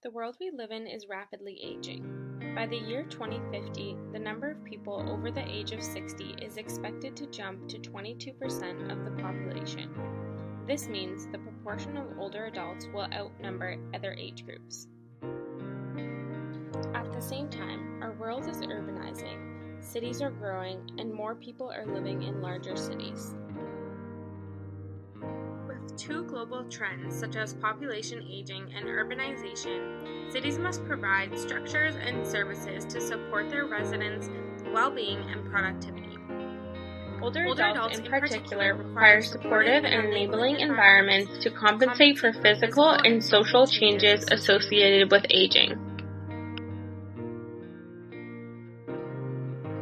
The world we live in is rapidly aging. By the year 2050, the number of people over the age of 60 is expected to jump to 22% of the population. This means the proportion of older adults will outnumber other age groups. At the same time, our world is urbanizing, cities are growing, and more people are living in larger cities. With two global trends such as population aging and urbanization, cities must provide structures and services to support their residents' well-being and productivity. Older adults in particular require supportive and enabling environments to compensate for physical and social changes associated with aging.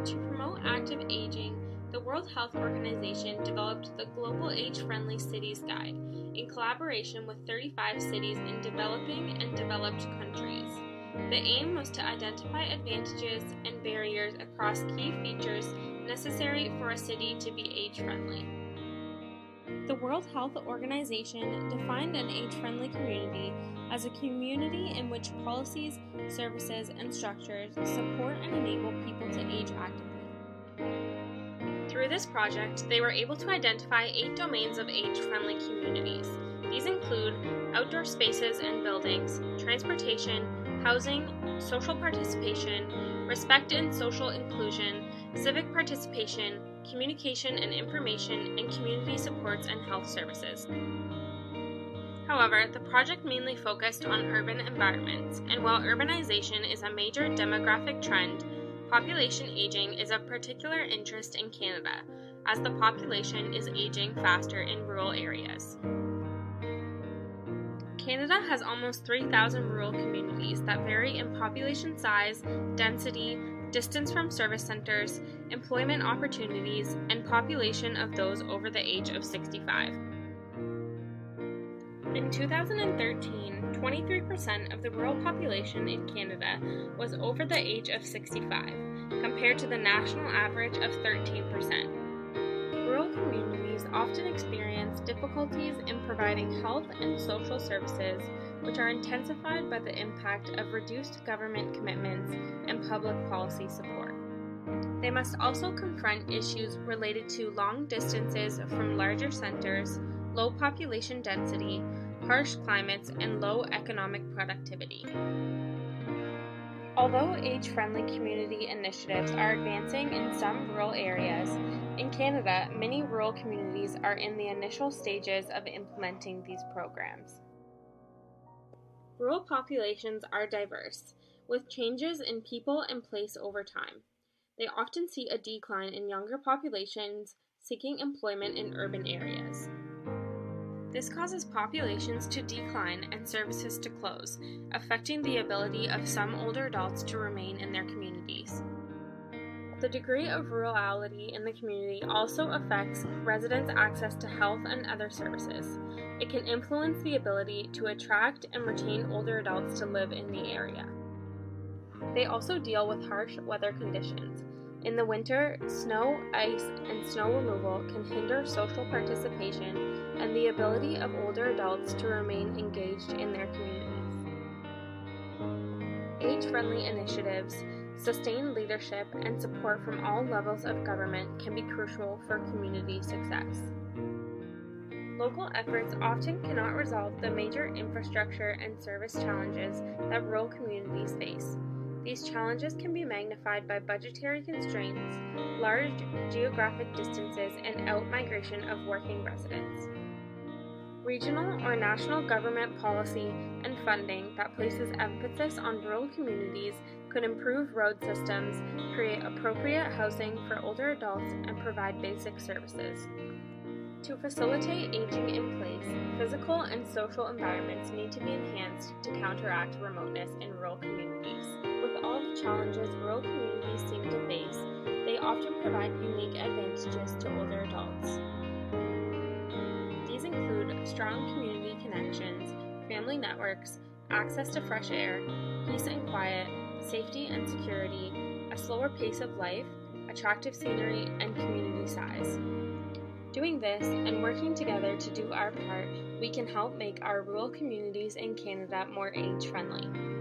To promote active aging, the World Health Organization developed the Global Age-Friendly Cities Guide in collaboration with 35 cities in developing and developed countries. The aim was to identify advantages and barriers across key features necessary for a city to be age-friendly. The World Health Organization defined an age-friendly community as a community in which policies, services, and structures support and enable people to age actively. Through this project, they were able to identify 8 domains of age-friendly communities. These include outdoor spaces and buildings, transportation, housing, social participation, respect and social inclusion, civic participation, communication and information, and community supports and health services. However, the project mainly focused on urban environments, and while urbanization is a major demographic trend, population aging is of particular interest in Canada, as the population is aging faster in rural areas. Canada has almost 3,000 rural communities that vary in population size, density, distance from service centers, employment opportunities, and population of those over the age of 65. In 2013, 23% of the rural population in Canada was over the age of 65, compared to the national average of 13%. Rural communities often experience difficulties in providing health and social services, which are intensified by the impact of reduced government commitments and public policy support. They must also confront issues related to long distances from larger centers, low population density, harsh climates, and low economic productivity. Although age-friendly community initiatives are advancing in some rural areas, in Canada, many rural communities are in the initial stages of implementing these programs. Rural populations are diverse, with changes in people and place over time. They often see a decline in younger populations seeking employment in urban areas. This causes populations to decline and services to close, affecting the ability of some older adults to remain in their communities. The degree of rurality in the community also affects residents' access to health and other services. It can influence the ability to attract and retain older adults to live in the area. They also deal with harsh weather conditions. In the winter, snow, ice, and snow removal can hinder social participation and the ability of older adults to remain engaged in their communities. Age-friendly initiatives, sustained leadership, and support from all levels of government can be crucial for community success. Local efforts often cannot resolve the major infrastructure and service challenges that rural communities face. These challenges can be magnified by budgetary constraints, large geographic distances, and out-migration of working residents. Regional or national government policy and funding that places emphasis on rural communities could improve road systems, create appropriate housing for older adults, and provide basic services. To facilitate aging in place, physical and social environments need to be enhanced to counteract remoteness in rural communities. With all the challenges rural communities seem to face, they often provide unique advantages to older adults. These include strong community connections, family networks, access to fresh air, peace and quiet, safety and security, a slower pace of life, attractive scenery, and community size. Doing this and working together to do our part, we can help make our rural communities in Canada more age-friendly.